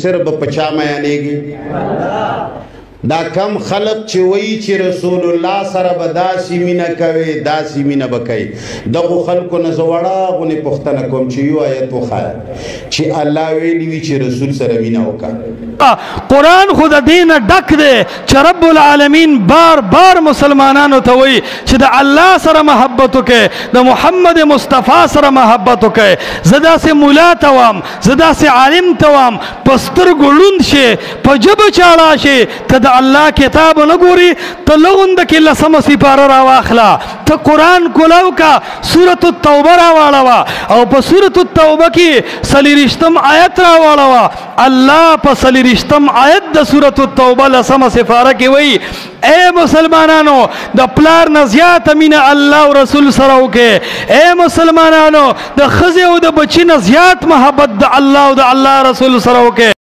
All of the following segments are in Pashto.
صرف پچا میانېږي دا کم خلق چې وایي چې رسول الله سره به داسې مینه کوي داسې مینه به کوي دغو خلکو نه زه وړه غونې پوښتنه کوم چې یو آیت وښایه چې الله ویلي وي چې رسول سره مینه وکړه قرآن خو د دې نه ډک دی چې رب العالمین بار بار مسلمانانو ته وایي چې د الله سره محبت وکړئ د محمد مصطفی سره محبت وکړئ زه داسې مولا ته وام زه داسې عالم ته وام په سترګو ړوند شي په ژبه چاړه شي ته د الله کتاب نه ګوري ته لغونده کې لسمه سپاره راواخله ته قرآن کولاو کا سورة التوبه راواړوه او په سورة التوبه کې څلېرویشتم آیت راواړوه الله په څلېرویشتم آیت د سورة التوبه لسمه سپاره کې وایي اے مسلمانانو د پلار نه زیاته مینه الله او رسول سره وکړئ اے مسلمانانو د ښځې او د بچي نه زیات محبت د الله او د الله رسول سره وکړئ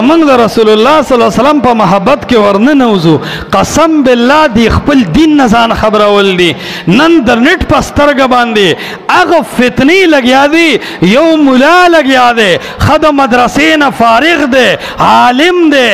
موږ د رسول الله صلی الله علیه وسلم په محبت کې ورننوځو قسم بالله دی خپل دین نه ځان خبرول دي نن د نټ په سترګه باندې هغه فتنې لګیا دي یو ملا لګیا دی ښه د مدرسې نه فارغ دی عالم دی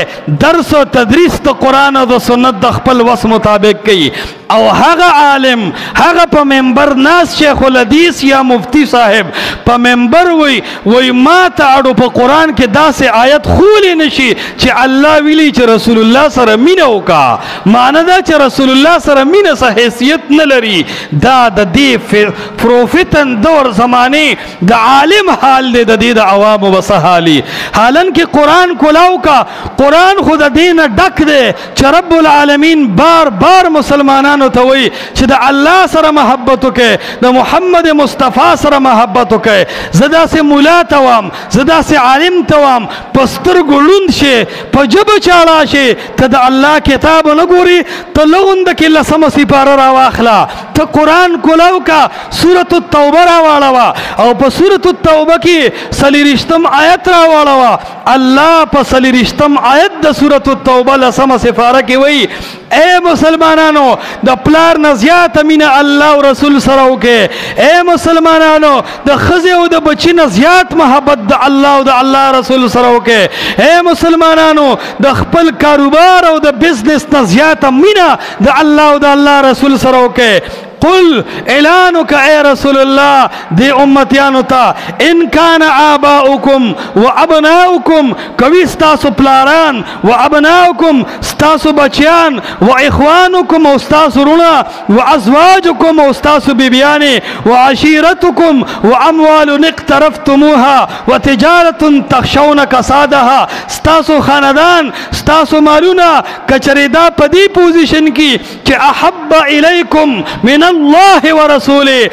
درس و تدریس د قرآن او د سنت د خپل وس مطابق کوي او هغه عالم هغه په منبر ناس شیخ الحدیث یا مفتی صاحب په منبر وی ما ته اړو په قرآن کې داسې آیت خولی نشي چې الله ویلي چې رسول الله سره مینه وکړه معنی دا چې رسول الله سره مینه څه حیثیت نه لري دا د دې پروفیتن دور زمانې د عالم حال دی د دې د عوامو بس حالي حالن کې قرآن کولاو کا قرآن خو د دې نه ډک دی چې رب العالمین بار بار مسلمانانو ته وایي چې د الله سره محبت وکړئ د محمد مصطفی سره محبت وکړئ زه داسې مولا ته وام زه داسې عالم ته وام په سترګو ړوند شي په ژبه چاړه شي ته د الله کتاب نه ګوري ته لغونده کې لسمه سپاره راواخله ته قرآن کولاو کا سورة التوبه راواړوه او په سورة التوبه کې څلېرویشتم آیت راواړوه الله په څلېرویشتم آیت د سورة التوبه لسمه سپاره کې وایي اے مسلمانانو د پلار نه زیاته مینه الله او رسول سره وکړئ اے مسلمانانو د ښځې او د بچي نه زیات محبت د الله او د الله رسول سره وکړئ اے مسلمانانو د خپل کاروبار او د بزنس نه زیاته مینه د الله او د الله رسول سره وکړئ قل اعلانك اے رسول الله دی امتیانو تا ان کان آباؤکم و ابناؤکم کوي ستاسو پلاران و ابناؤکم ستاسو بچیان و اخوانکم او ستاسو رونه و ازواجکم او ستاسو بیبیانی و عشیرتکم و اموال اقترفتموها و تجارت تخشون کسادها ستاسو خاندان ستاسو مالونه کچریدا پدی پوزیشن کی چې احب الیکم من الله ورسوله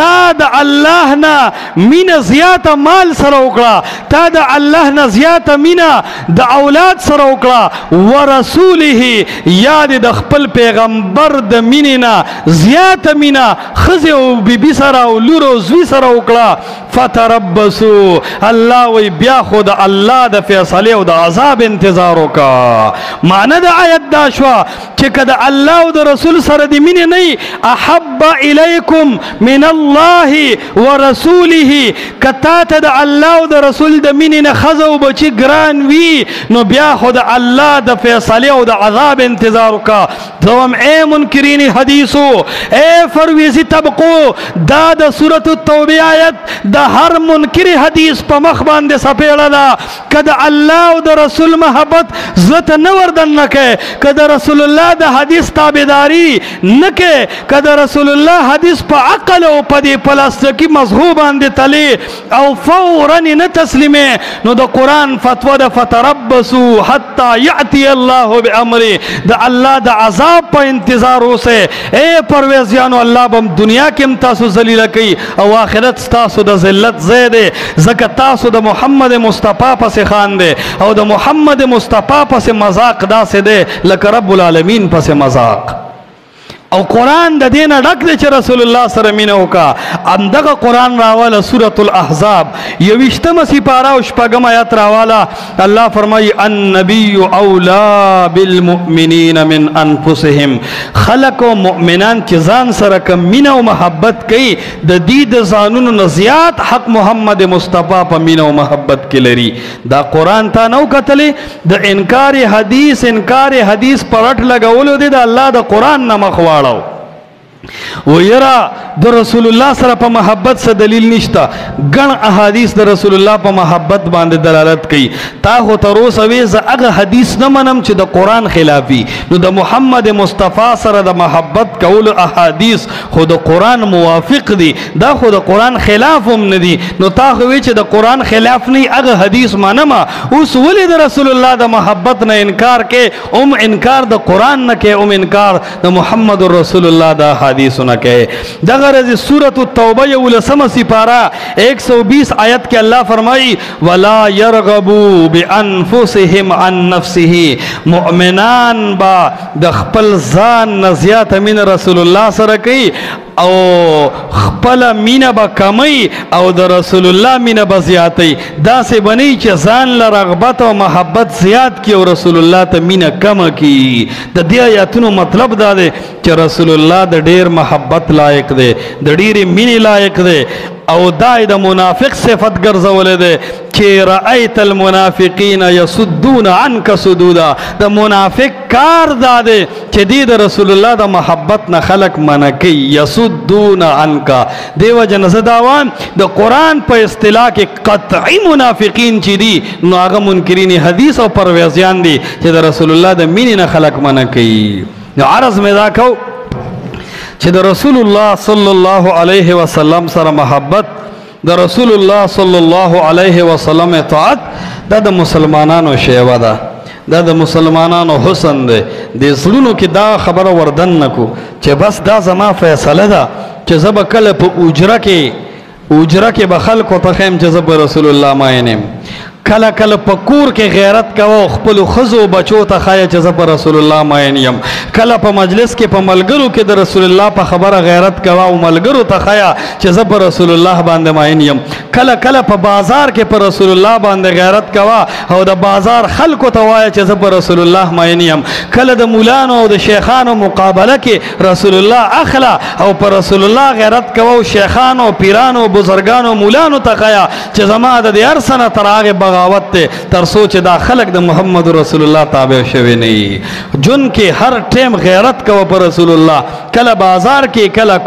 تا د الله نه مینه زیاته مال سره وکړه تا د الله نه زیاته مینه د اولاد سره وکړه ورسوله یاد د خپل پیغمبر د مینې نه زیاته مینه ښځې او بیبي سره او لور او زوی سره وکړه فتربصوا الله وی بیا خو د الله د فیصلې او د عذاب انتظار وکړه معنی د آیت دا شوه چې که د الله او د رسول سره د مینې نه احب الیکم من الله ورسوله کتا ته د الله او د رسول د مینې نه ښځه او بچي ګران وي نو بیا خو د الله د فیصلې او د عذاب انتظار وکړه دوم اے منکرین حدیثو اے فرویزی طبقو دا د سورة التوبه آیت د هر منکر حدیث په مخ باندې سپېړه ده که د الله او د رسول محبت زړه ته نه ور دننه کوې که د رسول الله د حدیث تابعداري نه کوې که د رسول الله حدیث په عقل او په دې پلاستیکي مذهب باندې تلې او فورا نه تسلیمې نو د قرآن فتوا د فتربصوا حتی یأتی الله بامره د الله د عذاب په انتظار اوسئ اے پرویزیانو الله به دنیا کې هم تاسو ذلیله کوي او آخرت ستاسو د ذلت ځای دی ځکه تاسو د محمد مصطفی پسې خاندئ او د محمد مصطفی پسې مذاق داسې دی لکه رب العالمین پسې مذاق او قرآن د دینه ډک دی چې رسول الله سره مینه وکړه. همدغه قرآن راواله سورة الاحزاب 21 سپاره او 6 آیات راواله. الله فرمایي النبي اولا بالمؤمنین من انفسهم. خلق او مؤمنان چې ځان سره کوم مینه او محبت کوي د دې د ځانونو نه زیات حق محمد مصطفی په مینه او محبت کې لري. دا قرآن ته نو کتلې د انکار حدیث پرټ لګولو دی د الله د قرآن نه مخ واړو. و یرا د رسول الله سره په محبت څه دلیل نشته. ګڼ احادیث د رسول الله په محبت باندې دلالت کوي. تا خو تر اوسه وې زه هغه حدیث نه منم چې د قرآن خلافي. نو د محمد مصطفی سره د محبت کولو احادیث خو د قرآن موافق دي، دا خو د قرآن خلاف هم نه دي. نو تا خو وې چې د قرآن خلاف نه هغه حدیث منم، اوس ولې د رسول الله د محبت نه انکار کې؟ انکار د قرآن نه کې، انکار د محمد رسول الله د حدیثونه کې. دغه رضی سورۃ التوبه 11 سپاره 120 آیت کې الله فرمایي ولا يرغبوا بانفسهم عن نفسه. مؤمنان با د خپل ځان نه زیات مين رسول الله سره کوي او خپل مینه به کمی او د رسول الله مینه به زیاتی. دا سه بنی چې ځان له رغبت او محبت زیات کی او رسول الله ته مینه کم کی. د دې آیاتونو مطلب دا دی چې رسول الله د ډیر محبت لایق دی، د ډیر مینې لایق دی. او دای د منافق صفت ګرځولې ده چې رأیت المنافقین یصدون عنک صدودا. د منافق کار دا ده چې د رسول الله د محبت نه خلق منکی یصدون عنک. دیو جن زداوان د قرآن په اصطلاح کې قطعی منافقین چې دي نو هغه منکرین حدیث او پرویزیان دي چې د رسول الله د مینې نه خلق منکی. نو عرض مې دا کو چې د رسول الله صلی الله علیه وسلم سره محبت، د رسول الله صلی الله علیه وسلم اطاعت دا د مسلمانانو شیوه ده، دا د مسلمانانو حسن ده. د زړونو کې دا خبره وردن نکو چې بس دا زما فیصله ده چې زه به کله په اوجره کې به خلکو ته ښیم چې زه به رسول الله ماینم. کله کله په کور کې غیرت کوه، خپل ښځو بچو ته ښایه چې زه په رسول الله مین یم. کله په مجلس کې په ملګرو کې د رسول الله په خبره غیرت کوه او ملګرو ته ښایه چې زه په رسول الله باندې مین یم. کله کله په بازار کې په رسول الله باندې غیرت کوه او د بازار خلکو ته وایه چې زه په رسول الله مین یم. کله د مولانو او د شیخانو مقابله کې رسول الله اخلا او په رسول الله غیرت کوه او شیخانو پیرانو بزرګانو مولانو ته ښایه چې زما د هر سنه تر هغه بغاوت ته تر سوچ دا خلق د محمد رسول الله تابع شوی نه. جن کې هر ټیم غیرت کوه پر رسول الله، کله بازار کې کله